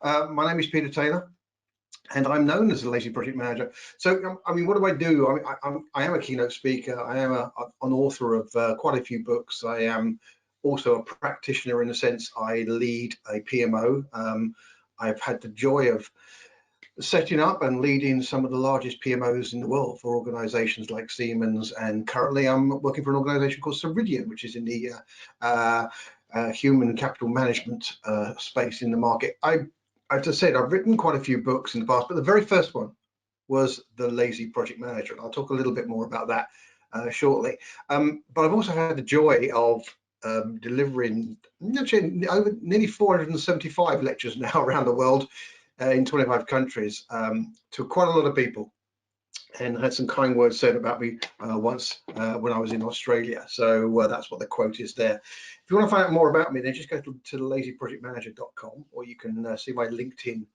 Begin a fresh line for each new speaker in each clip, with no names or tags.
My name is Peter Taylor, and I'm known as a lazy project manager. So, I mean, what do? I am a keynote speaker. I am an author of quite a few books. I am also a practitioner in the sense I lead a PMO. I've had the joy of setting up and leading some of the largest PMOs in the world for organizations like Siemens, and currently I'm working for an organization called Ceridian, which is in the human capital management space in the market. As I said, I've written quite a few books in the past, but the very first one was The Lazy Project Manager, and I'll talk a little bit more about that shortly. But I've also had the joy of delivering over nearly 475 lectures now around the world in 25 countries to quite a lot of people, and had some kind words said about me once when I was in Australia. So that's what the quote is there. If you want to find out more about me, then just go to lazyprojectmanager.com, or you can see my LinkedIn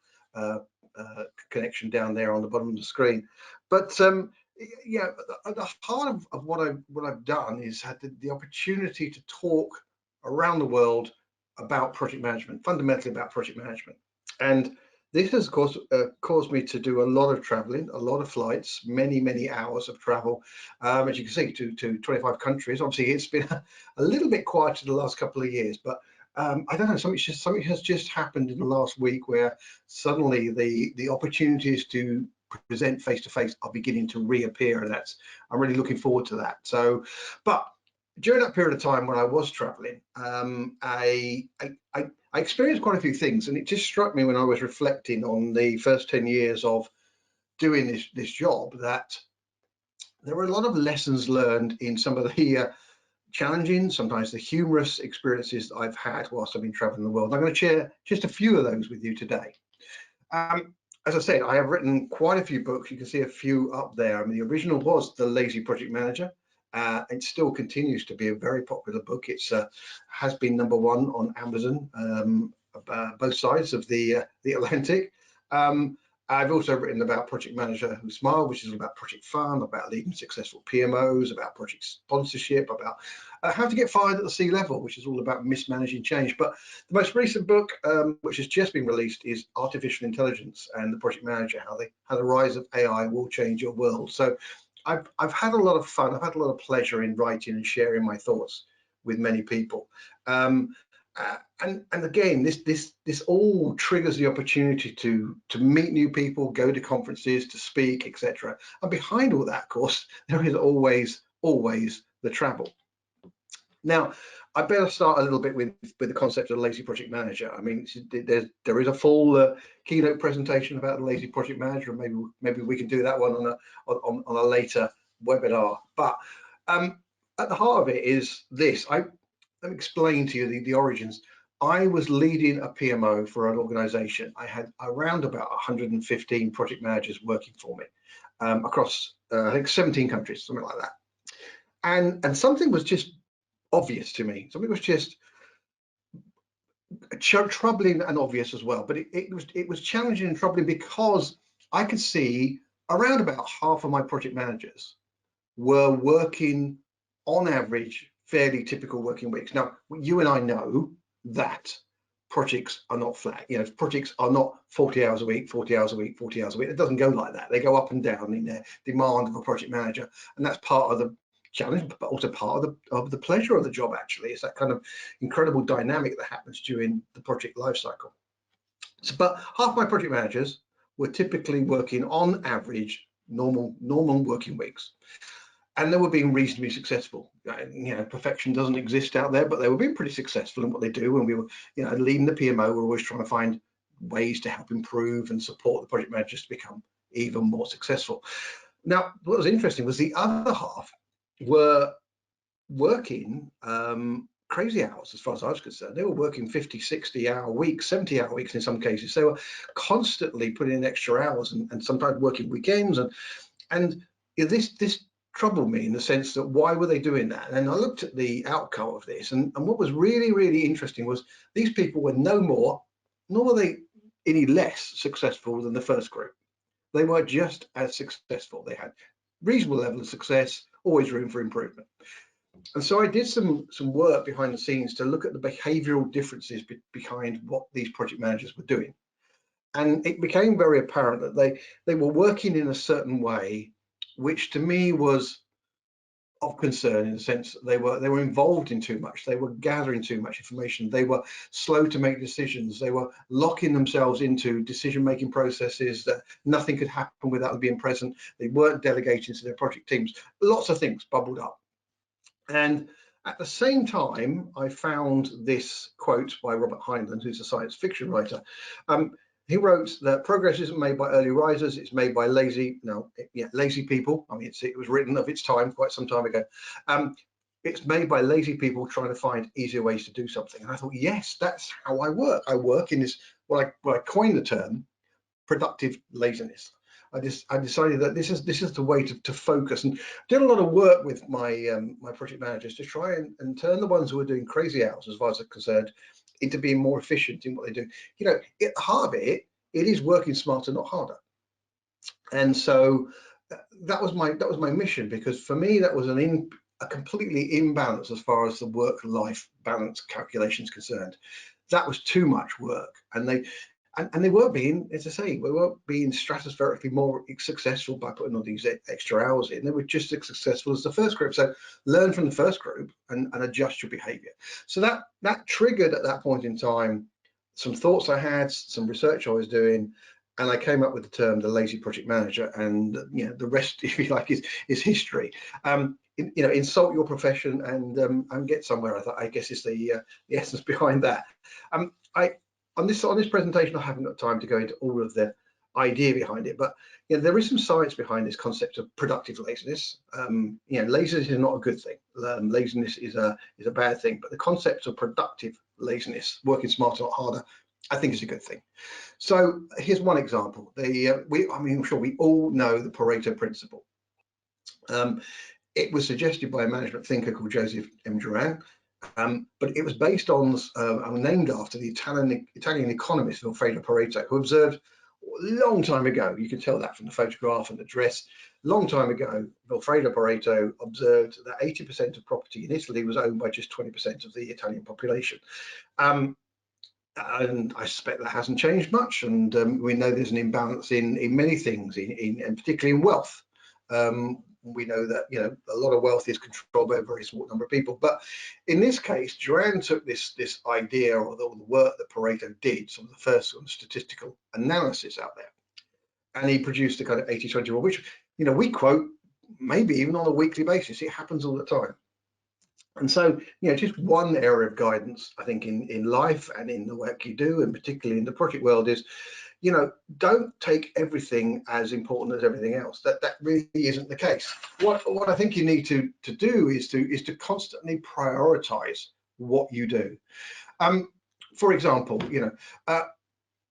connection down there on the bottom of the screen. But yeah, at the heart of what I've done is had the opportunity to talk around the world about project management, fundamentally about project management. And this has, of course, caused me to do a lot of traveling, a lot of flights, many hours of travel, as you can see, to 25 countries. Obviously, it's been a little bit quieter the last couple of years, but I don't know, something has just happened in the last week where suddenly the opportunities to present face-to-face are beginning to reappear, and I'm really looking forward to that. So, but during that period of time when I was traveling, I experienced quite a few things, and it just struck me when I was reflecting on the first 10 years of doing this job that there were a lot of lessons learned in some of the challenging, sometimes the humorous experiences that I've had whilst I've been traveling the world. I'm going to share just a few of those with you today. As I said, I have written quite a few books. You can see a few up there. I mean, the original was The Lazy Project Manager. It still continues to be a very popular book. It's has been #1 on Amazon, both sides of the Atlantic. I've also written about Project Manager Who Smile, which is all about project fun, about leading successful PMOs, about project sponsorship, about how to get fired at the C-level, which is all about mismanaging change. But the most recent book, which has just been released, is Artificial Intelligence and the Project Manager, how the rise of AI will change your world. So I've had a lot of fun. I've had a lot of pleasure in writing and sharing my thoughts with many people. And again, this all triggers the opportunity to meet new people, go to conferences, to speak, etc. And behind all that, of course, there is always the travel. Now, I better start a little bit with the concept of the Lazy Project Manager. I mean, there is a full keynote presentation about the Lazy Project Manager, and maybe we can do that one on a later webinar. But at the heart of it is this. Let me explain to you the origins. I was leading a PMO for an organization. I had around about 115 project managers working for me across, I think, 17 countries, something like that. And something was just obvious to me. Something was just troubling and obvious as well. But it was challenging and troubling because I could see around about half of my project managers were working on average fairly typical working weeks. Now, you and I know that projects are not flat. You know, projects are not 40 hours a week, 40 hours a week, 40 hours a week. It doesn't go like that. They go up and down in their demand of a project manager, and that's part of the challenge, but also part of the pleasure of the job. Actually, it's that kind of incredible dynamic that happens during the project lifecycle. So, but half my project managers were typically working on average normal working weeks. And they were being reasonably successful. You know, perfection doesn't exist out there, but they were being pretty successful in what they do. And we were, you know, leading the PMO, we're always trying to find ways to help improve and support the project managers to become even more successful. Now, what was interesting was the other half were working crazy hours, as far as I was concerned. They were working 50, 60-hour weeks, 70-hour weeks in some cases. They were constantly putting in extra hours and sometimes working weekends. And you know, this troubled me in the sense that why were they doing that? And I looked at the outcome of this, and what was really interesting was these people were no more, nor were they any less successful than the first group. They were just as successful. They had reasonable level of success, always room for improvement. And so I did some work behind the scenes to look at the behavioral differences behind what these project managers were doing. And it became very apparent that they were working in a certain way, which to me was of concern, in the sense that they were involved in too much, they were gathering too much information, they were slow to make decisions, they were locking themselves into decision-making processes that nothing could happen without them being present, they weren't delegating to their project teams. Lots of things bubbled up. And at the same time, I found this quote by Robert Heinlein, who's a science fiction writer. He wrote that progress isn't made by early risers, it's made by lazy people. I mean, it was written of its time quite some time ago. It's made by lazy people trying to find easier ways to do something. And I thought, yes, that's how I work. I work in this, what I coined the term, productive laziness. I decided that this is the way to focus, and did a lot of work with my my project managers to try and turn the ones who are doing crazy hours, as far as I'm concerned, into being more efficient in what they do. You know, at the heart of it, it is working smarter, not harder. And so that was my mission, because for me that was a completely imbalance as far as the work-life balance calculation is concerned. That was too much work, and they were being, as I say, we weren't being stratospherically more successful by putting all these extra hours in. They were just as successful as the first group. So learn from the first group and adjust your behavior. So that triggered at that point in time some thoughts I had, some research I was doing, and I came up with the term the lazy project manager. And you know, the rest, if you like, is history. You know, insult your profession and get somewhere. I guess is the essence behind that. On this presentation, I haven't got time to go into all of the idea behind it, but you know, there is some science behind this concept of productive laziness. You know, laziness is not a good thing. Laziness is a bad thing, but the concept of productive laziness, working smarter, not harder, I think is a good thing. So here's one example. I mean, I'm sure we all know the Pareto principle. It was suggested by a management thinker called Joseph M. Duran. But it was based on, named after the Italian economist Vilfredo Pareto, who observed a long time ago, you can tell that from the photograph and the dress, long time ago, Vilfredo Pareto observed that 80% of property in Italy was owned by just 20% of the Italian population. And I suspect that hasn't changed much. And we know there's an imbalance in many things, and particularly in wealth. We know that, you know, a lot of wealth is controlled by a very small number of people. But in this case, Duran took this idea, or the work that Pareto did, some of the first sort of statistical analysis out there, and he produced a kind of 80-20 rule, which, you know, we quote maybe even on a weekly basis. It happens all the time. And so, you know, just one area of guidance, I think, in life and in the work you do, and particularly in the project world, is, you know, don't take everything as important as everything else. That really isn't the case. What I think you need to do is to constantly prioritize what you do. For example, you know,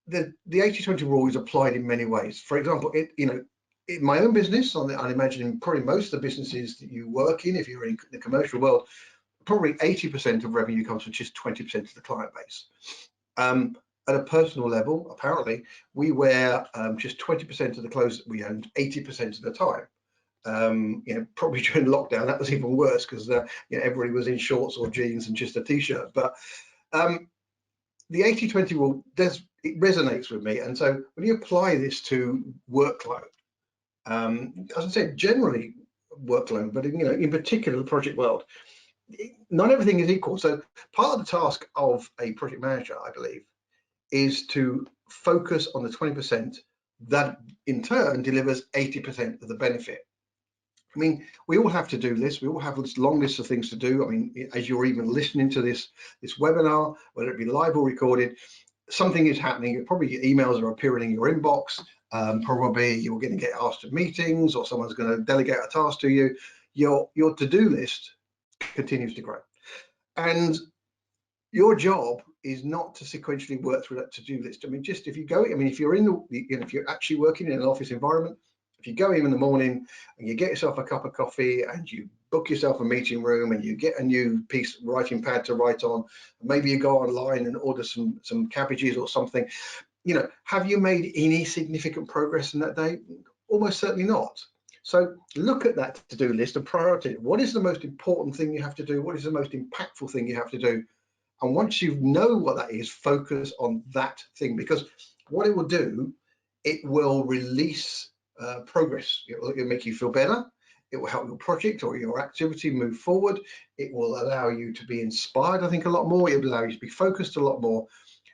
the 80-20 rule is applied in many ways. For example, you know, in my own business, I imagine probably most of the businesses that you work in, if you're in the commercial world, probably 80% of revenue comes from just 20% of the client base. At a personal level, apparently, we wear just 20% of the clothes that we owned 80% of the time. You know, probably during lockdown, that was even worse, because you know, everybody was in shorts or jeans and just a t-shirt. But the 80-20 rule it resonates with me. And so when you apply this to workload, as I said, generally workload, but you know, in particular the project world, not everything is equal. So part of the task of a project manager, I believe, is to focus on the 20% that in turn delivers 80% of the benefit. I mean, we all have to-do lists. We all have this long list of things to do. I mean, as you're even listening to this webinar, whether it be live or recorded, something is happening. Probably your emails are appearing in your inbox. Probably you're going to get asked to meetings, or someone's going to delegate a task to you. Your to-do list continues to grow, and your job is not to sequentially work through that to-do list. I mean, just if you go, I mean, if you're if you're actually working in an office environment, if you go in the morning and you get yourself a cup of coffee and you book yourself a meeting room and you get a new writing pad to write on, maybe you go online and order some cabbages or something, you know, have you made any significant progress in that day? Almost certainly not. So look at that to-do list and prioritize. What is the most important thing you have to do? What is the most impactful thing you have to do? And once you know what that is, focus on that thing, because what it will do, it will release progress. It'll make you feel better. It will help your project or your activity move forward. It will allow you to be inspired, I think, a lot more. It will allow you to be focused a lot more.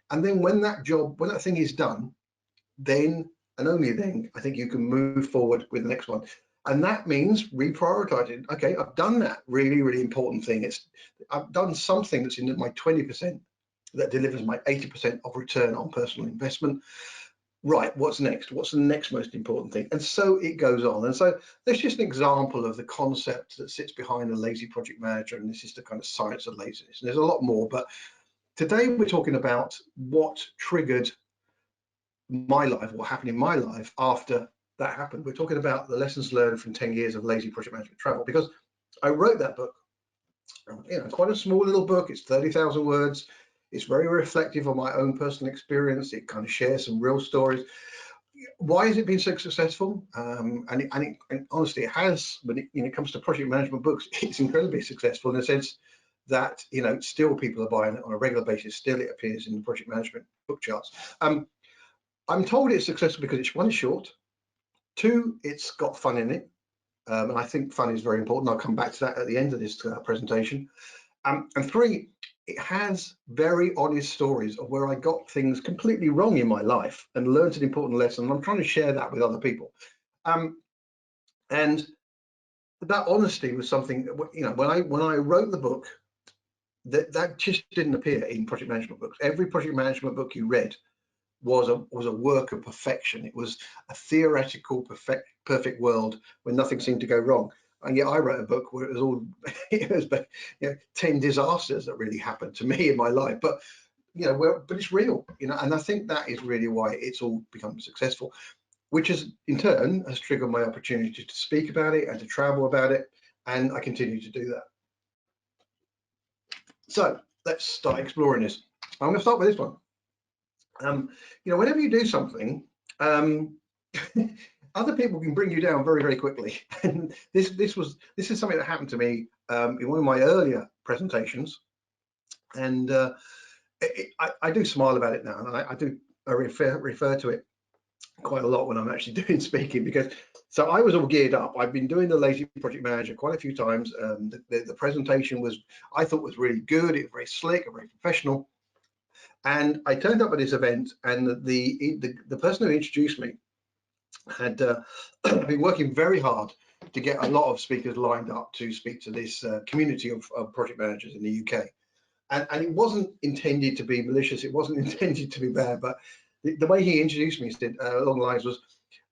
And then when that thing is done, then and only then, I think you can move forward with the next one. And that means reprioritizing. Okay, I've done that really, really important thing. I've done something that's in my 20% that delivers my 80% of return on personal investment. Right, what's next? What's the next most important thing? And so it goes on. And so there's just an example of the concept that sits behind a lazy project manager, and this is the kind of science of laziness. And there's a lot more, but today we're talking about what triggered my life, what happened in my life after that happened. We're talking about the lessons learned from 10 years of lazy project management travel, because I wrote that book. Quite a small little book. It's 30,000 words. It's very reflective of my own personal experience. It kind of shares some real stories. Why has it been so successful? And honestly, it has. When it comes to project management books, it's incredibly successful in the sense that still people are buying it on a regular basis. Still, it appears in the project management book charts. I'm told it's successful because it's one, short. Two, it's got fun in it. And I think fun is very important. I'll come back to that at the end of this presentation. And three, it has very honest stories of where I got things completely wrong in my life and learned an important lesson. And I'm trying to share that with other people. And that honesty was something that, when I wrote the book, that just didn't appear in project management books. Every project management book you read was a work of perfection. It was a theoretical perfect world where nothing seemed to go wrong. And yet I wrote a book where it was all 10 disasters that really happened to me in my life, but but it's real, and I think that is really why it's all become successful, which is in turn has triggered my opportunity to speak about it and to travel about it, and I continue to do that. So let's start exploring this. I'm going to start with this one. Whenever you do something, other people can bring you down very, very quickly. And this is something that happened to me in one of my earlier presentations, and I do smile about it now, and I refer to it quite a lot when I'm actually doing speaking, because so I was all geared up. I've been doing the Lazy Project Manager quite a few times. The presentation I thought was really good. It was very slick and very professional. And I turned up at this event, and the person who introduced me had been working very hard to get a lot of speakers lined up to speak to this community of project managers in the UK. And it wasn't intended to be malicious. It wasn't intended to be bad. But the way he introduced me said along the lines was,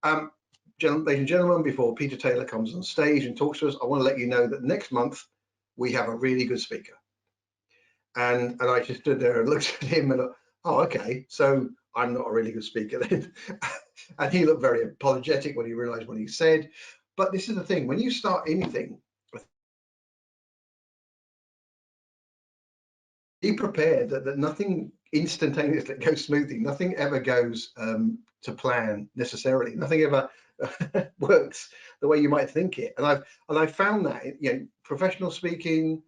ladies and gentlemen, before Peter Taylor comes on stage and talks to us, I want to let you know that next month we have a really good speaker. And I just stood there and looked at him and thought, oh, okay, so I'm not a really good speaker then. And he looked very apologetic when he realized what he said. But this is the thing, when you start anything, be prepared that nothing instantaneously goes smoothly. Nothing ever goes to plan necessarily. Nothing ever works the way you might think it. And I've found that, professional speaking,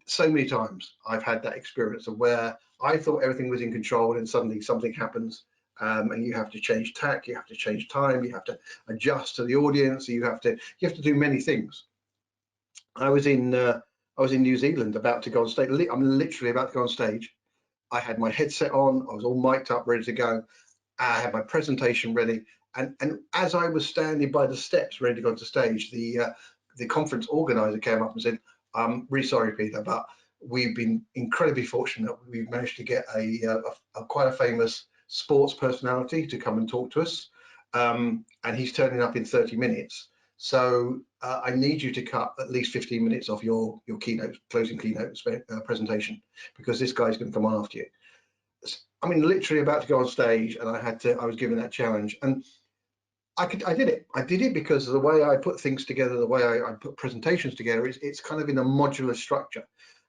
so many times I've had that experience of where I thought everything was in control, and suddenly something happens, and you have to change tack, you have to change time, you have to adjust to the audience, you have to do many things. I was in New Zealand about to go on stage. I'm literally about to go on stage. I had my headset on, I was all mic'd up, ready to go. I had my presentation ready, and as I was standing by the steps ready to go on to stage, the conference organizer came up and said, I'm really sorry, Peter, but we've been incredibly fortunate. We've managed to get quite a famous sports personality to come and talk to us, and he's turning up in 30 minutes. So I need you to cut at least 15 minutes off your closing keynote presentation, because this guy's going to come on after you. I mean, literally about to go on stage, and I was given that challenge, and I did it. I did it because of the way I put things together, the way I put presentations together. It's kind of in a modular structure.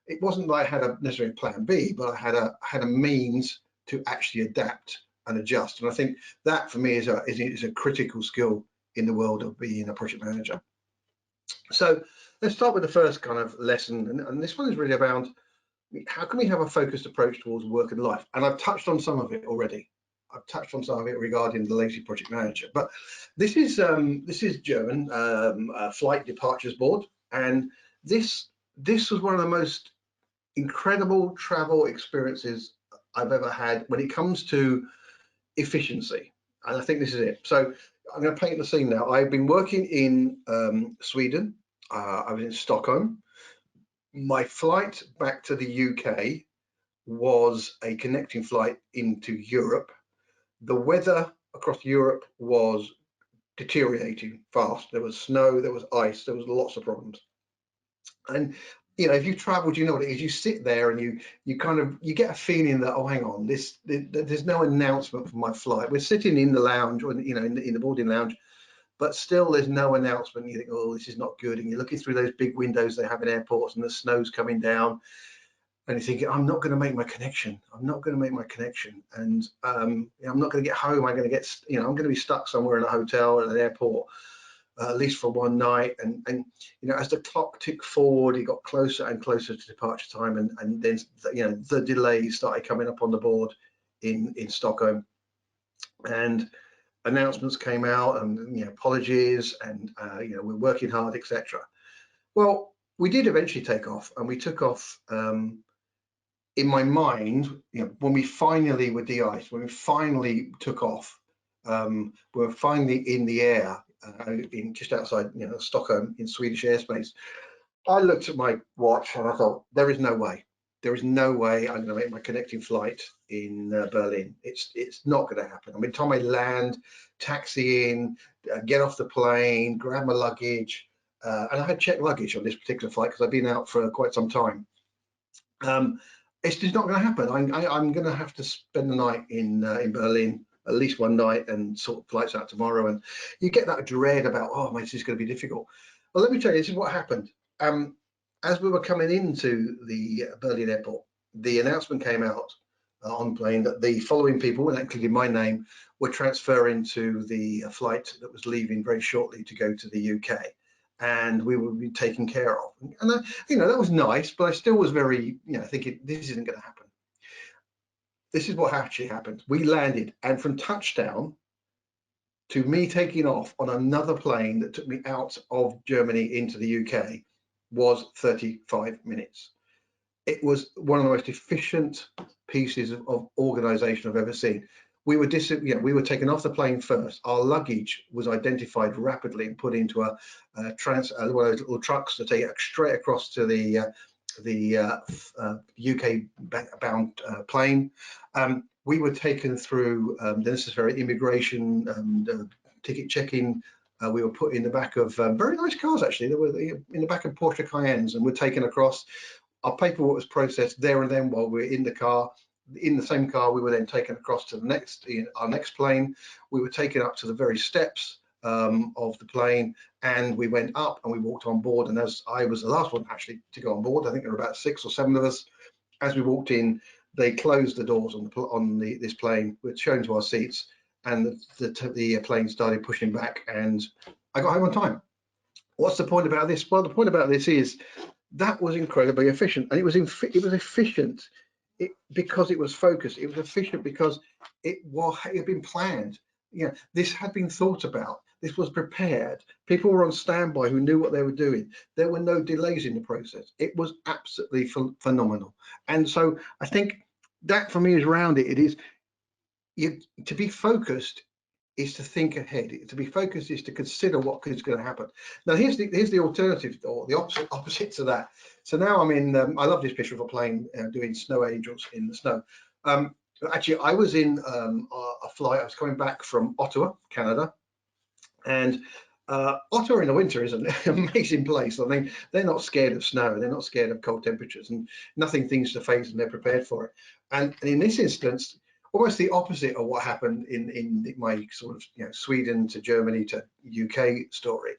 It wasn't that I had a necessarily plan B, but I had a means to actually adapt and adjust. And I think that for me is a critical skill in the world of being a project manager. So let's start with the first kind of lesson, and this one is really about how can we have a focused approach towards work and life. And I've touched on some of it already. I've touched on some of it regarding the lazy project manager, but this is German flight departures board, and this was one of the most incredible travel experiences I've ever had when it comes to efficiency, and I think this is it. So I'm going to paint the scene now. I've been working in Sweden. I was in Stockholm. My flight back to the UK was a connecting flight into Europe. The weather across Europe was deteriorating fast. There was snow, there was ice, there was lots of problems. And you know, if you've traveled, you know what it is. You sit there and you kind of get a feeling that, oh, hang on, there's no announcement for my flight. We're sitting in the lounge, or you know, in the boarding lounge, but still there's no announcement. You think, oh, this is not good. And you're looking through those big windows they have in airports, and the snow's coming down, and you're thinking, I'm not going to make my connection. I'm not going to make my connection, and I'm not going to get home. I'm going to get, I'm going to be stuck somewhere in a hotel or an airport. At least for one night, and you know, as the clock ticked forward, it got closer and closer to departure time, and then the delays started coming up on the board in Stockholm, and announcements came out, and apologies, and we're working hard, etc. Well, we did eventually take off, and we took off. In my mind, when we finally were de-iced, when we finally took off, we were finally in the air. In just outside Stockholm in Swedish airspace. I looked at my watch and I thought, there is no way I'm going to make my connecting flight in Berlin. It's not going to happen. I mean, time I land, taxi in, get off the plane, grab my luggage, and I had checked luggage on this particular flight because I've been out for quite some time. It's just not going to happen. I'm going to have to spend the night in Berlin, at least one night, and sort flights out tomorrow. And you get that dread about, oh, mate, this is going to be difficult. Well, let me tell you, this is what happened. As we were coming into the Berlin airport, the announcement came out on plane that the following people, and including my name, were transferring to the flight that was leaving very shortly to go to the UK. And we would be taken care of. And that was nice, but I still was very, thinking this isn't going to happen. This is what actually happened. We landed, and from touchdown to me taking off on another plane that took me out of Germany into the UK was 35 minutes. It was one of the most efficient pieces of organisation I've ever seen. We were taken off the plane first. Our luggage was identified rapidly and put into one of those little trucks to take it straight across to the UK bound plane. We were taken through the necessary immigration and ticket checking. We were put in the back of very nice cars, actually. They were in the back of Porsche Cayennes, and we're taken across. Our paperwork was processed there and then while we were in the car. In the same car, we were then taken across to our next plane. We were taken up to the very steps of the plane, and we went up and we walked on board. And as I was the last one actually to go on board, I think there were about 6 or 7 of us. As we walked in, they closed the doors on this plane. We were shown to our seats, and the plane started pushing back, and I got home on time. What's the point about this? Well, the point about this is that was incredibly efficient, and it was efficient because it was focused. It was efficient because it had been planned. This had been thought about. This was prepared. People were on standby who knew what they were doing. There were no delays in the process. It was absolutely phenomenal. And so I think that for me is around it. It is to be focused is to think ahead. To be focused is to consider what is going to happen. Now, here's the alternative, or the opposite to that. So now I'm in. I love this picture of a plane doing snow angels in the snow. Actually, I was in a flight. I was coming back from Ottawa, Canada, and Ottawa in the winter is an amazing place. I mean, they're not scared of snow. They're not scared of cold temperatures, and nothing things to face, and they're prepared for it. And in this instance, almost the opposite of what happened in my sort of Sweden to Germany to UK story,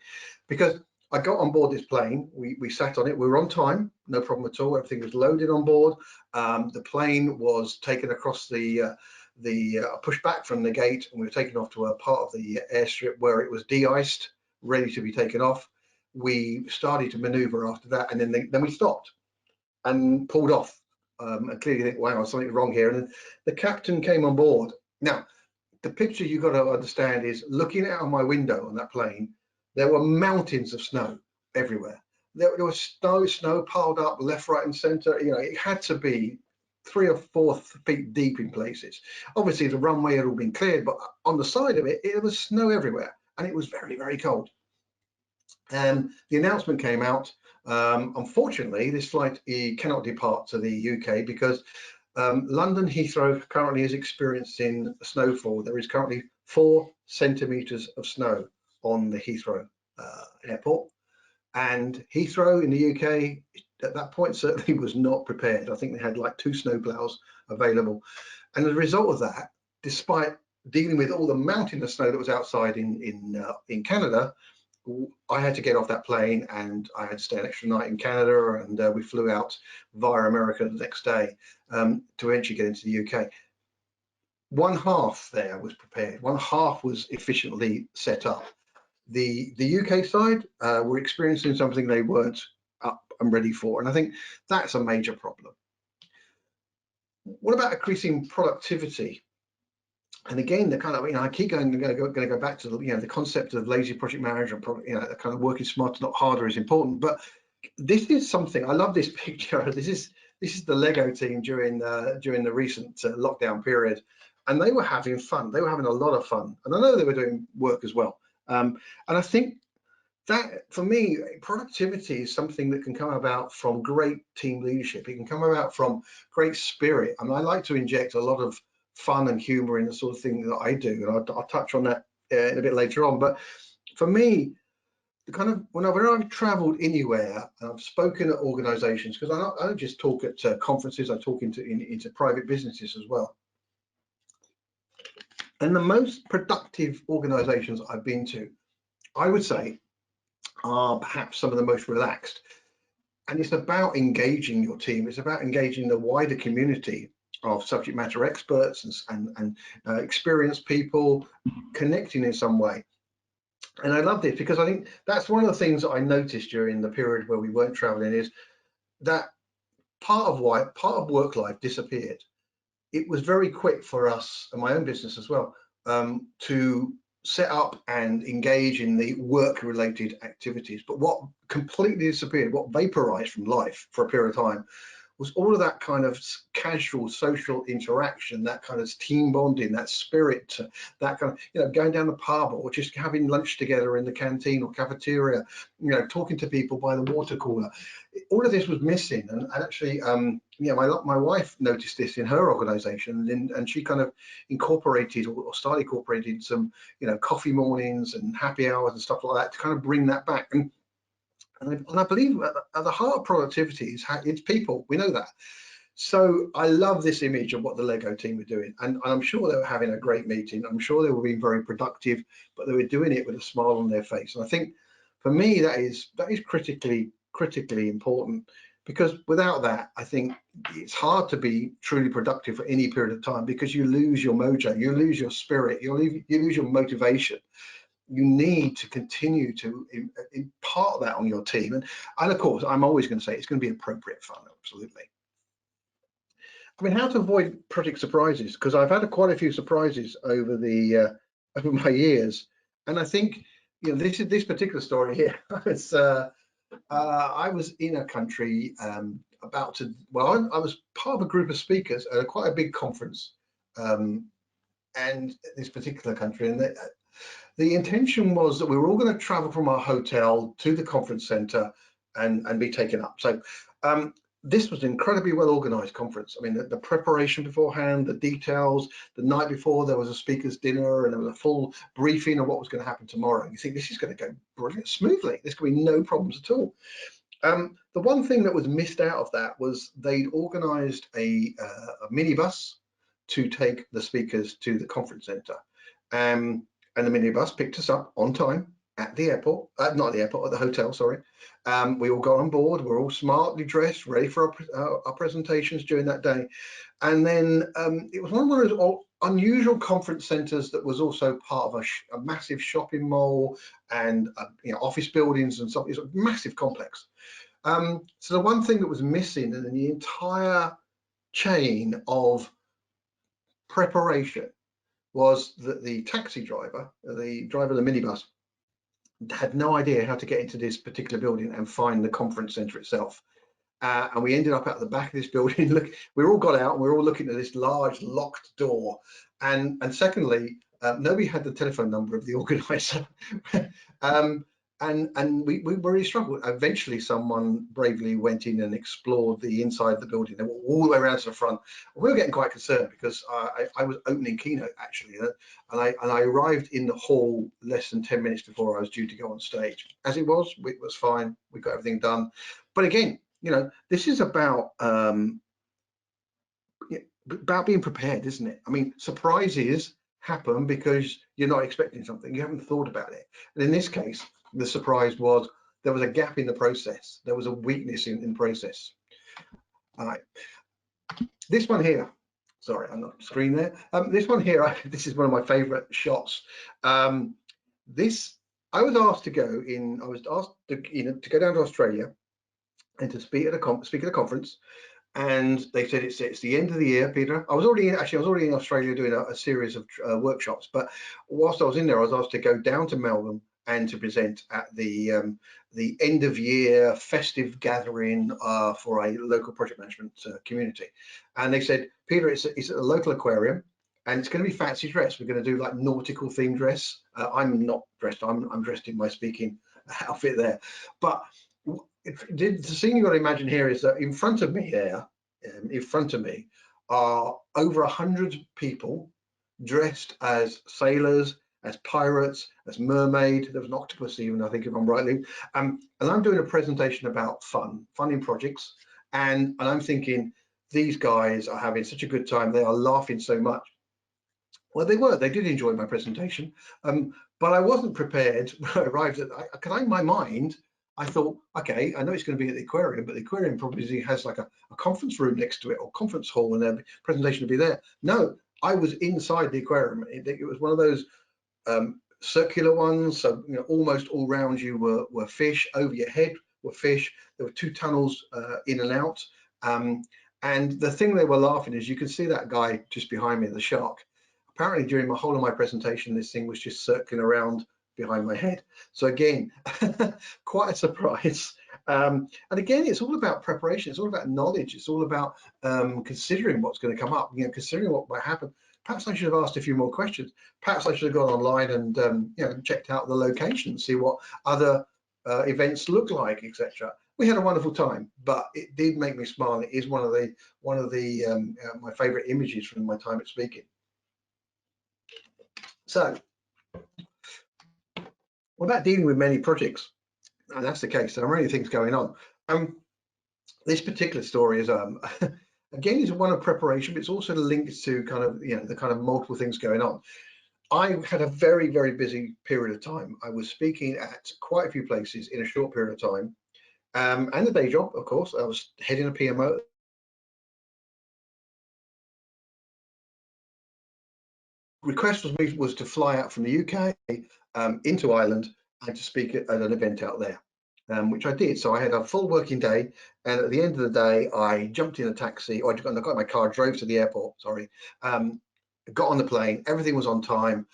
because I got on board this plane. We sat on it. We were on time, no problem at all. Everything was loaded on board. The plane was taken across the pushed back from the gate, and we were taken off to a part of the airstrip where it was de-iced, ready to be taken off. We started to maneuver after that, and then we stopped and pulled off. And clearly think, wow, something's wrong here. And then the captain came on board. Now, the picture you got to understand is looking out of my window on that plane, there were mountains of snow everywhere. There was snow piled up left, right, and center. You know, it had to be 3 or 4 feet deep in places. Obviously, the runway had all been cleared, but on the side of it, it was snow everywhere, and it was very, very cold. And the announcement came out. Unfortunately, this flight cannot depart to the UK because London Heathrow currently is experiencing snowfall. There is currently 4 centimeters of snow on the Heathrow airport. And Heathrow in the UK at that point certainly was not prepared. I think they had like 2 snowplows available. And as a result of that, despite dealing with all the mountain of snow that was outside in Canada, I had to get off that plane and I had to stay an extra night in Canada, and we flew out via America the next day to eventually get into the UK. One half there was prepared, one half was efficiently set up. The UK side were experiencing something they weren't up and ready for, and I think that's a major problem. What about increasing productivity? And again, the kind of, I keep going to go back to the, the concept of lazy project manager, the kind of working smarter, not harder is important. But this is something, I love this picture. This is the Lego team during the recent lockdown period, and they were having fun. They were having a lot of fun, and I know they were doing work as well. And I think that, for me, productivity is something that can come about from great team leadership. It can come about from great spirit. I mean, I like to inject a lot of fun and humor in the sort of thing that I do, and I'll touch on that in a bit later on. But for me, the kind of whenever I've traveled anywhere and I've spoken at organizations, because I don't just talk at conferences, I talk into private businesses as well. And the most productive organizations I've been to, I would say, are perhaps some of the most relaxed. And it's about engaging your team. It's about engaging the wider community of subject matter experts and experienced people, connecting in some way. And I love this because I think that's one of the things that I noticed during the period where we weren't traveling, is that part of work life disappeared. It was very quick for us, and my own business as well, to set up and engage in the work-related activities. But what completely disappeared, what vaporized from life for a period of time, was all of that kind of casual social interaction, that kind of team bonding, that spirit, that kind of, going down the pub or just having lunch together in the canteen or cafeteria, talking to people by the water cooler. All of this was missing. And actually, my wife noticed this in her organization, and she kind of incorporated or started incorporating some, coffee mornings and happy hours and stuff like that to kind of bring that back. And I believe at the heart of productivity it's people. We know that. So I love this image of what the Lego team were doing, and I'm sure they were having a great meeting. I'm sure they were being very productive, but they were doing it with a smile on their face. And I think for me that is critically important, because without that, I think it's hard to be truly productive for any period of time, because you lose your mojo, you lose your spirit, you lose your motivation. You need to continue to impart that on your team. And of course, I'm always going to say it's going to be appropriate fun, absolutely. I mean, how to avoid project surprises, because I've had quite a few surprises over over my years. And I think, this particular story here, I was in a country I was part of a group of speakers at quite a big conference, and this particular country, and the intention was that we were all going to travel from our hotel to the conference center and be taken up. So this was an incredibly well organized conference. I mean, the preparation beforehand, the details, the night before there was a speaker's dinner, and there was a full briefing of what was going to happen tomorrow. And you think this is going to go brilliant, smoothly. There's going to be no problems at all. The one thing that was missed out of that was they'd organized a minibus to take the speakers to the conference center. And the minibus picked us up on time at the airport, not at the airport, at the hotel, sorry. We all got on board, we're all smartly dressed, ready for our presentations during that day. And then it was one of those unusual conference centers that was also part of a massive shopping mall and office buildings and stuff. It's a massive complex. So the one thing that was missing in the entire chain of preparation was that the taxi driver, the driver of the minibus, had no idea how to get into this particular building and find the conference center itself. And we ended up at the back of this building. Look, we all got out and we were all looking at this large locked door. And secondly, nobody had the telephone number of the organizer. And we really struggled. Eventually, someone bravely went in and explored the inside of the building. They were all the way around to the front. We were getting quite concerned because I was opening keynote actually, and I arrived in the hall less than 10 minutes before I was due to go on stage. As it was fine. We got everything done. But again, this is about being prepared, isn't it? I mean, surprises happen because you're not expecting something, you haven't thought about it. And in this case, the surprise was there was a gap in the process, there was a weakness in the process. All right, this one here, sorry, I'm not screen there. This one here, this is one of my favorite shots. This, I was asked to go in, I was asked to go down to Australia and to speak at a conference. And they said it's the end of the year, Peter. I was already in Australia doing a series of workshops, but whilst I was in there, I was asked to go down to Melbourne and to present at the end of year festive gathering for a local project management community. And they said, Peter, it's at a local aquarium, and it's going to be fancy dress. We're going to do like nautical themed dress. I'm not dressed. I'm dressed in my speaking outfit there, but the scene you've got to imagine here is that in front of me are over 100 people dressed as sailors, as pirates, as mermaid. There was an octopus even, I think, if I'm rightly. And I'm doing a presentation about fun in projects. And I'm thinking, these guys are having such a good time. They are laughing so much. Well, they did enjoy my presentation. But I wasn't prepared when I arrived in my mind, I thought, okay, I know it's going to be at the aquarium, but the aquarium probably has like a conference room next to it, or conference hall, and their presentation would be there. No, I was inside the aquarium. It was one of those circular ones, so almost all around you were fish. Over your head were fish. There were 2 tunnels in and out. And the thing they were laughing is, you can see that guy just behind me, the shark. Apparently, during the whole of my presentation, this thing was just circling around behind my head. So again, quite a surprise. And again, it's all about preparation. It's all about knowledge. It's all about considering what's going to come up, considering what might happen. Perhaps I should have asked a few more questions. Perhaps I should have gone online and checked out the location, see what other events look like, etc. We had a wonderful time, but it did make me smile. It is one of the my favorite images from my time at speaking. So, what about dealing with many projects? And that's the case. There are many things going on. This particular story is again, is one of preparation, but it's also linked to kind of the kind of multiple things going on. I had a very, very busy period of time. I was speaking at quite a few places in a short period of time, and the day job, of course. I was heading a PMO. Request was to fly out from the UK into Ireland and to speak at an event out there, which I did. So I had a full working day, and at the end of the day, I jumped in a taxi, or I got in my car, drove to the airport. Sorry, got on the plane. Everything was on time.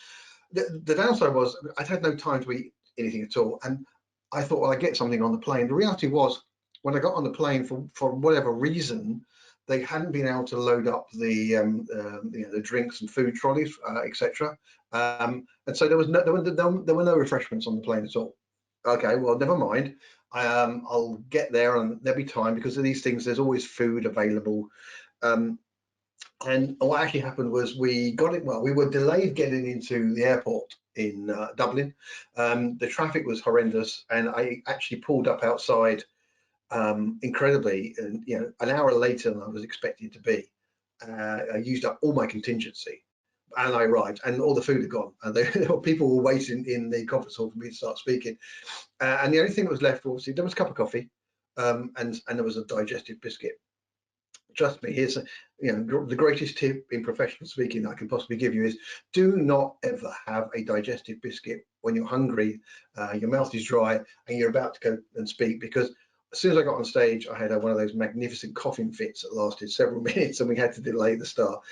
The downside was I'd had no time to eat anything at all, and I thought, well, I get something on the plane. The reality was, when I got on the plane, for whatever reason, they hadn't been able to load up the drinks and food trolleys, etc. And so there were no refreshments on the plane at all. Okay, well, never mind. I'll get there and there'll be time, because of these things, there's always food available. And what actually happened was we were delayed getting into the airport in Dublin. The traffic was horrendous, and I actually pulled up outside incredibly, and an hour later than I was expected to be. I used up all my contingency, and I arrived, and all the food had gone, and people were waiting in the conference hall for me to start speaking. And the only thing that was left, obviously, there was a cup of coffee, and there was a digestive biscuit. Trust me, here's the greatest tip in professional speaking I can possibly give you is, do not ever have a digestive biscuit when you're hungry, your mouth is dry, and you're about to go and speak, because as soon as I got on stage, I had one of those magnificent coughing fits that lasted several minutes, and we had to delay the start.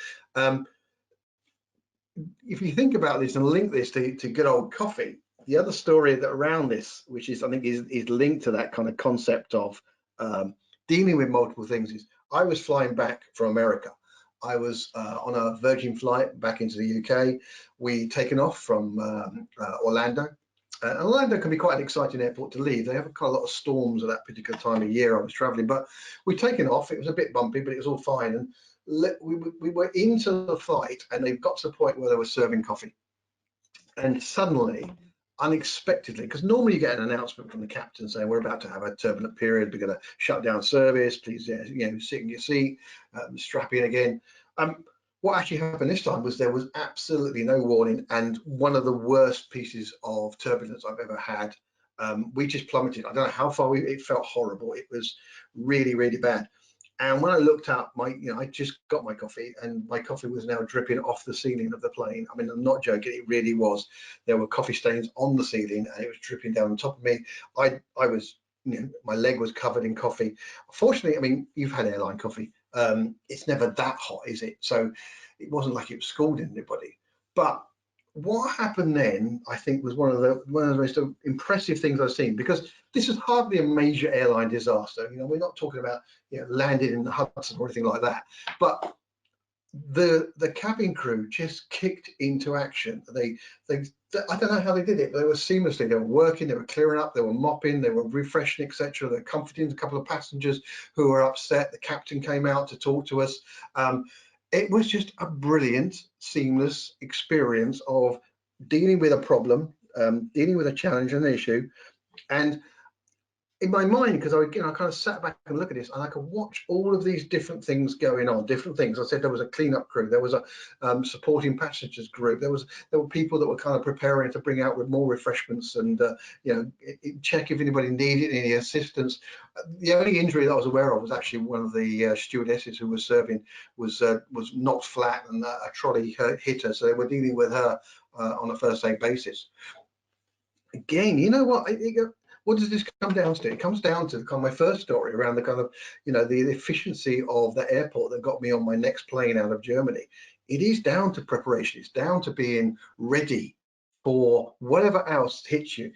if you think about this and link this to good old coffee, the other story that around this, which is I think is linked to that kind of concept of dealing with multiple things, is I was flying back from America. I was on a Virgin flight back into the UK. We'd taken off from Orlando. Orlando can be quite an exciting airport to leave. They have quite a lot of storms at that particular time of year I was traveling, but we'd taken off. It was a bit bumpy, but it was all fine. And we were into the flight, and they got to the point where they were serving coffee. And suddenly, unexpectedly, because normally you get an announcement from the captain saying we're about to have a turbulent period, we're going to shut down service, please, sit in your seat, strap in again. What actually happened this time was there was absolutely no warning, and one of the worst pieces of turbulence I've ever had. We just plummeted. I don't know how far it felt horrible. It was really, really bad. And when I looked up, I just got my coffee, and my coffee was now dripping off the ceiling of the plane. I mean, I'm not joking, it really was. There were coffee stains on the ceiling, and it was dripping down on top of me. I was, my leg was covered in coffee. Fortunately, I mean, you've had airline coffee. It's never that hot, is it? So it wasn't like it was scalding anybody. But what happened then, I think, was one of the most impressive things I've seen, because this is hardly a major airline disaster. We're not talking about landed in the Hudson or anything like that. But the cabin crew just kicked into action. They I don't know how they did it, but they were seamlessly. They were working, they were clearing up, they were mopping, they were refreshing, etc. They're comforting a couple of passengers who were upset. The captain came out to talk to us. It was just a brilliant, seamless experience of dealing with a problem, dealing with a challenge and an issue. And in my mind, because I kind of sat back and look at this, and I could watch all of these different things going on, different things. I said there was a cleanup crew, there was a supporting passengers group, there were people that were kind of preparing to bring out with more refreshments and check if anybody needed any assistance. The only injury that I was aware of was actually one of the stewardesses who was serving was knocked flat, and a trolley hit her, so they were dealing with her on a first aid basis. Again, you know what does this come down to? It comes down to kind of my first story around the kind of, the efficiency of the airport that got me on my next plane out of Germany. It is down to preparation. It's down to being ready for whatever else hits you.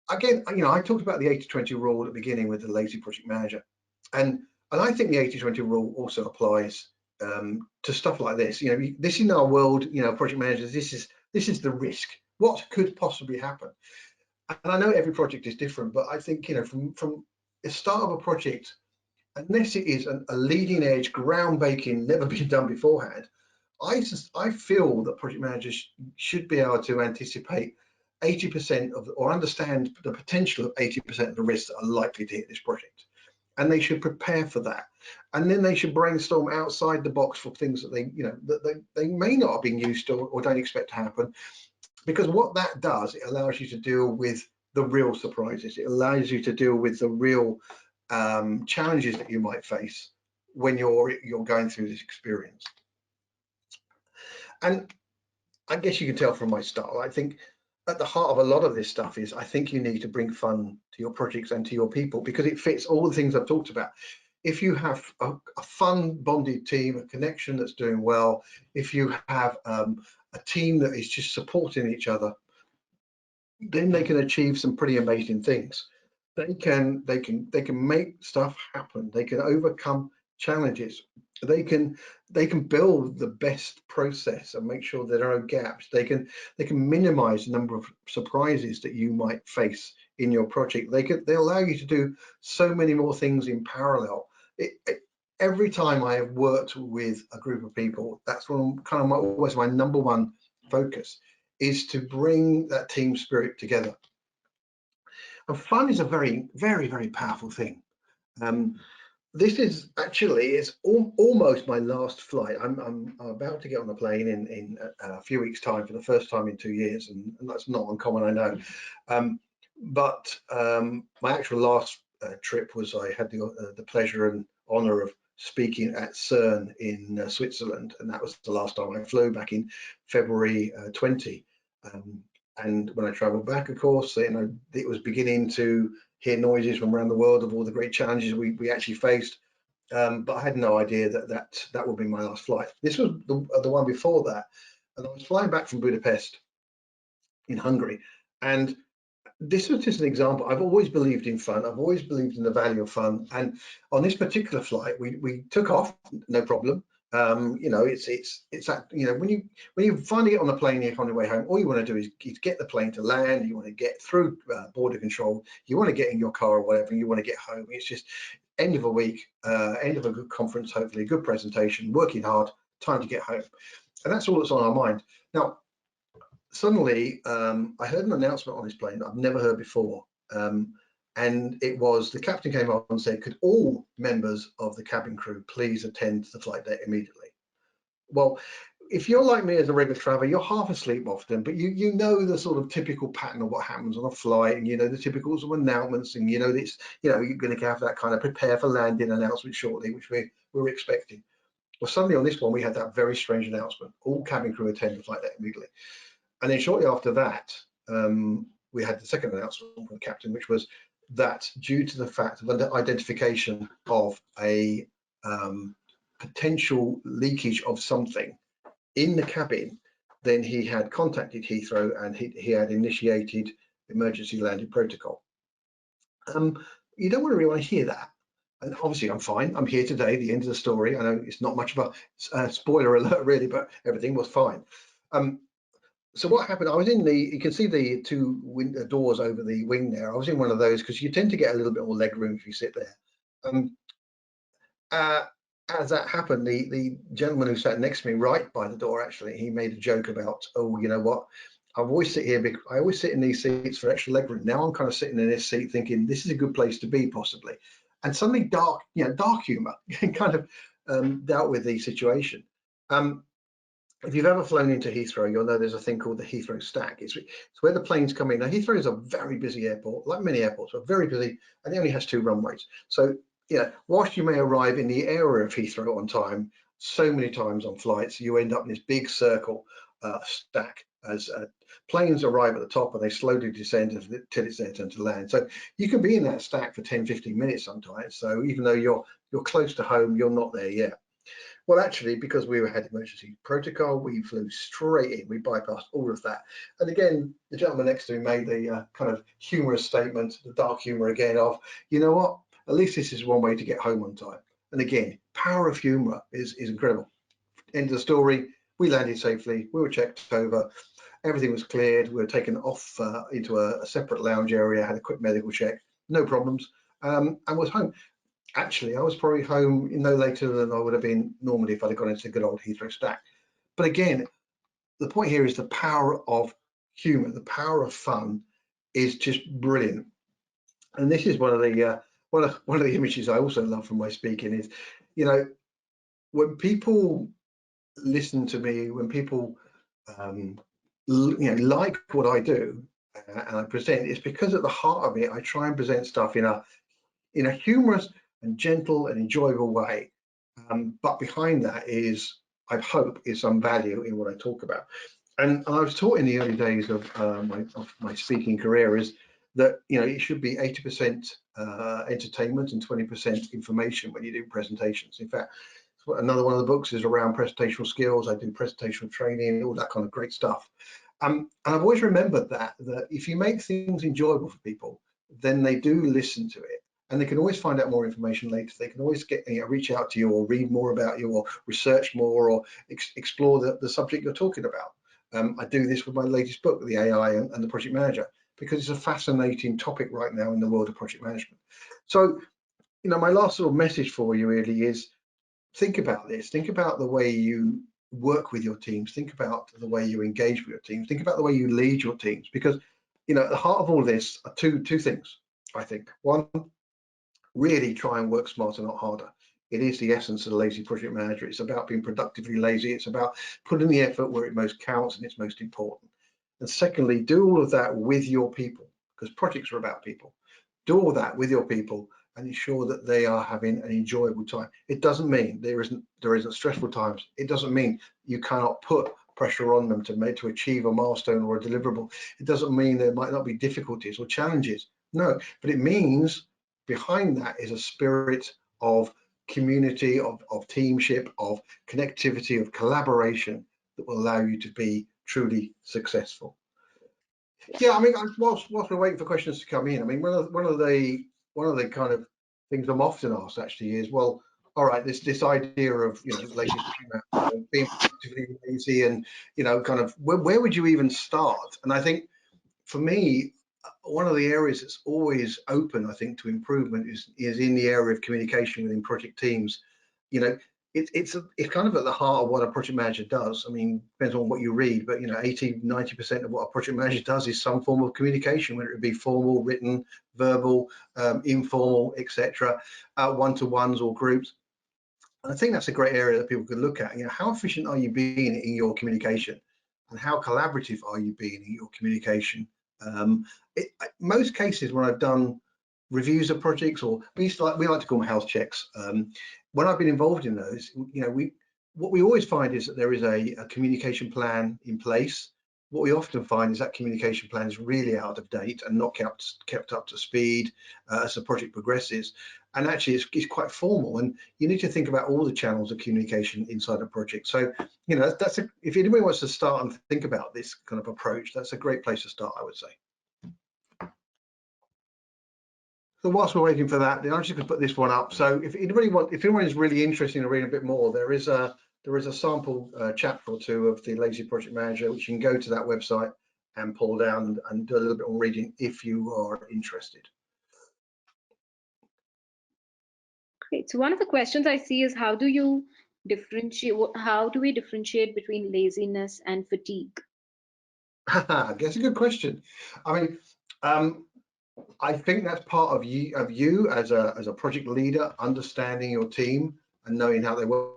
Again, I talked about the 80-20 rule at the beginning with the lazy project manager. And I think the 80-20 rule also applies to stuff like this. This in our world, project managers, this is the risk. What could possibly happen? And I know every project is different, but I think, from the start of a project, unless it is a leading edge, groundbreaking, never been done beforehand, I feel that project managers should be able to anticipate 80% of, or understand the potential of 80% of the risks that are likely to hit this project. And they should prepare for that. And then they should brainstorm outside the box for things that they may not have been used to or don't expect to happen. Because what that does, it allows you to deal with the real surprises. It allows you to deal with the real challenges that you might face when you're going through this experience. And I guess you can tell from my style, I think at the heart of a lot of this stuff is I think you need to bring fun to your projects and to your people, because it fits all the things I've talked about. If you have a fun bonded team, a connection that's doing well, if you have a team that is just supporting each other, then they can achieve some pretty amazing things. They can make stuff happen. They can overcome challenges. They can build the best process and make sure there are no gaps. They can minimize the number of surprises that you might face in your project. They allow you to do so many more things in parallel. Every time I have worked with a group of people, that's always my number one focus, is to bring that team spirit together. And fun is a very, very, very powerful thing. This is actually almost my last flight. I'm about to get on a plane in a few weeks' time for the first time in 2 years, and that's not uncommon, I know. But my actual last trip was, I had the pleasure and honor of speaking at CERN in Switzerland, and that was the last time I flew, back in February 20. And when I traveled back, of course, it was beginning to hear noises from around the world of all the great challenges we actually faced. But I had no idea that would be my last flight. This was the one before that. and I was flying back from Budapest in Hungary, and this was just an example. I've always believed in fun. I've always believed in the value of fun. And on this particular flight, we took off, no problem. You know, it's that, you know, when you finally get on the plane, you're on your way home, all you want to do is get the plane to land. You want to get through border control. You want to get in your car or whatever. And you want to get home. It's just end of a week, end of a good conference, hopefully a good presentation, working hard, time to get home. And that's all that's on our mind. Now, suddenly, I heard an announcement on this plane that I've never heard before. And it was, the captain came on and said, could all members of the cabin crew please attend to the flight deck immediately? Well, if you're like me as a regular traveler, you're half asleep often, but you know the sort of typical pattern of what happens on a flight, and you know the typical sort of announcements, and you know it's, you know, you're going to have that kind of prepare for landing announcement shortly, which we were expecting. Well, suddenly on this one, we had that very strange announcement: all cabin crew attend the flight deck immediately. And then shortly after that, we had the second announcement from the captain, which was that due to the fact of identification of a potential leakage of something in the cabin, then he had contacted Heathrow and he had initiated emergency landing protocol. You don't really want to hear that. And obviously I'm fine. I'm here today, the end of the story. I know it's not much of a spoiler alert really, but everything was fine. So what happened, I was in the, you can see the two doors over the wing there. I was in one of those because you tend to get a little bit more leg room if you sit there. As that happened, the gentleman who sat next to me right by the door, actually, he made a joke about, oh, you know what, I always sit here, I always sit in these seats for extra leg room. Now I'm kind of sitting in this seat thinking this is a good place to be possibly. And suddenly dark humor kind of dealt with the situation. If you've ever flown into Heathrow, you'll know there's a thing called the Heathrow stack. It's where the planes come in. Now, Heathrow is a very busy airport, like many airports, but very busy, and it only has 2 runways. So, yeah, whilst you may arrive in the area of Heathrow on time, so many times on flights, you end up in this big circle stack as planes arrive at the top and they slowly descend until it's their turn to land. So you can be in that stack for 10, 15 minutes sometimes. So even though you're close to home, you're not there yet. Well, actually, because we had emergency protocol, we flew straight in. We bypassed all of that. And again, the gentleman next to me made the kind of humorous statement, the dark humor again of, you know what, at least this is one way to get home on time. And again, power of humor is incredible. End of the story, we landed safely, we were checked over, everything was cleared, we were taken off into a separate lounge area, had a quick medical check, no problems, and was home. Actually, I was probably home no later than I would have been normally if I'd have gone into the good old Heathrow stack. But again, the point here is the power of humor, the power of fun is just brilliant. And this is one of the images I also love from my speaking is, you know, when people listen to me, when people like what I do and I present, it's because at the heart of it, I try and present stuff in a humorous and gentle and enjoyable way. But behind that is, I hope, is some value in what I talk about. And I was taught in the early days of my speaking career is that, you know, it should be 80% entertainment and 20% information when you do presentations. In fact, another one of the books is around presentational skills. I do presentational training, all that kind of great stuff. And I've always remembered that if you make things enjoyable for people, then they do listen to it. And they can always find out more information later. They can always reach out to you or read more about you or research more or explore the subject you're talking about. I do this with my latest book, The AI and the Project Manager, because it's a fascinating topic right now in the world of project management. So, you know, my last sort of message for you really is think about this. Think about the way you work with your teams. Think about the way you engage with your teams. Think about the way you lead your teams, because, you know, at the heart of all this are two things, I think. One, really try and work smarter, not harder. It is the essence of the lazy project manager. It's about being productively lazy. It's about putting the effort where it most counts and it's most important. And secondly, do all of that with your people, because projects are about people. Do all that with your people and ensure that they are having an enjoyable time. It doesn't mean there isn't stressful times. It doesn't mean you cannot put pressure on them to achieve a milestone or a deliverable. It doesn't mean there might not be difficulties or challenges. No, but it means behind that is a spirit of community, of teamship, of connectivity, of collaboration, that will allow you to be truly successful. Yeah, I mean, whilst we're waiting for questions to come in, I mean, one of the kind of things I'm often asked actually is, well, all right, this idea of lazy, being productively lazy, and kind of where would you even start? And I think for me, one of the areas that's always open, I think, to improvement is in the area of communication within project teams. It's kind of at the heart of what a project manager does. I mean, depends on what you read, but 80–90% of what a project manager does is some form of communication, whether it be formal, written, verbal, informal, etc., one-to-ones or groups. And I think that's a great area that people could look at. How efficient are you being in your communication, and how collaborative are you being in your communication? Most cases when I've done reviews of projects, or we like to call them health checks, when I've been involved in those, what we always find is that there is a communication plan in place. What we often find is that communication plan is really out of date and not kept up to speed as the project progresses. And actually, it's quite formal, and you need to think about all the channels of communication inside a project. So, if anybody wants to start and think about this kind of approach, that's a great place to start, I would say. So whilst we're waiting for that, I'm just going to put this one up. So if anyone is really interested in reading a bit more, there is a sample chapter or two of the Lazy Project Manager, which you can go to that website and pull down and do a little bit more reading if you are interested.
Great. So one of the questions I see is, how do we differentiate between laziness and fatigue?
That's a good question. I mean, I think that's part of you as a project leader, understanding your team and knowing how they work,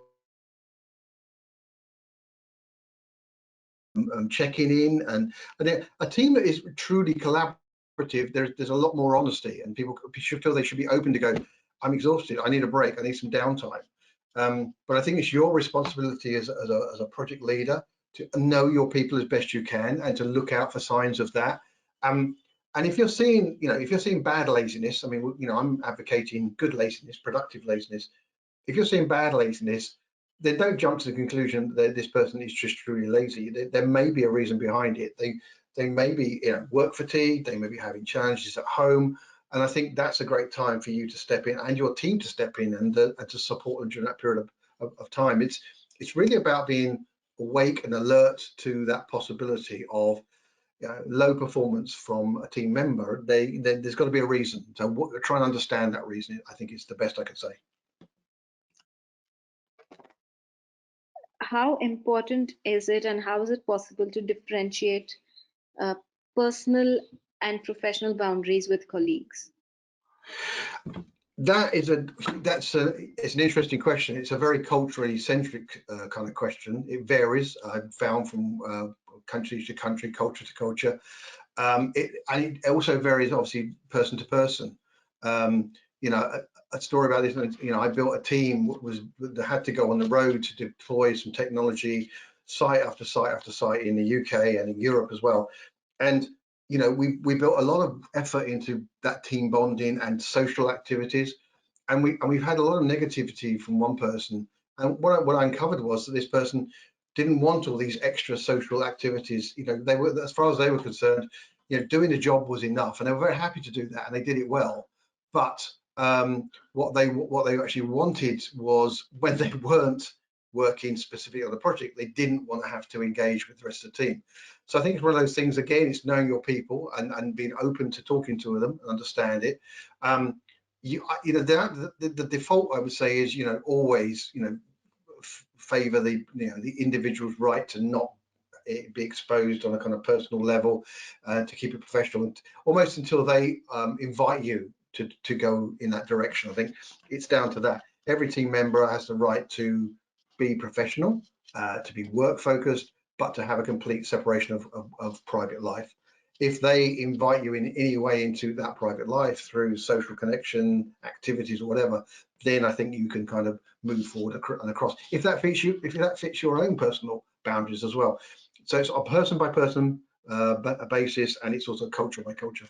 checking in, and a team that is truly collaborative. There's a lot more honesty, and people should feel they should be open to go, I'm exhausted, I need a break, I need some downtime. But I think it's your responsibility as a project leader to know your people as best you can and to look out for signs of that. And if you're seeing, bad laziness, I mean, I'm advocating good laziness, productive laziness. If you're seeing bad laziness, then don't jump to the conclusion that this person is just truly lazy. There may be a reason behind it. They may be work fatigue, they may be having challenges at home. And I think that's a great time for you to step in and your team to step in and to support them during that period of time. It's really about being awake and alert to that possibility of low performance from a team member. There's got to be a reason. So try and understand that reason, I think, is the best I can say.
How important is it, and how is it possible to differentiate personal and professional boundaries with colleagues?
It's an interesting question. It's a very culturally centric kind of question. It varies, I've found, from country to country, culture to culture. And it also varies, obviously, person to person. A story about this, I built a team that had to go on the road to deploy some technology, site after site after site in the UK and in Europe as well. And we built a lot of effort into that team bonding and social activities, and we've had a lot of negativity from one person. And what I uncovered was that this person didn't want all these extra social activities. They were, as far as they were concerned, doing the job was enough, and they were very happy to do that, and they did it well. But what they actually wanted was, when they weren't working specifically on the project, they didn't want to have to engage with the rest of the team. So I think it's one of those things, again, it's knowing your people and being open to talking to them and understand it. The default, I would say, is always favor the individual's right to not be exposed on a kind of personal level, to keep it professional, almost until they invite you to go in that direction. I think it's down to that. Every team member has the right to be professional, to be work focused, but to have a complete separation of private life. If they invite you in any way into that private life through social connection, activities, or whatever, then I think you can kind of move forward and across. If that fits your own personal boundaries as well. So it's a person by person basis, and it's also culture by culture.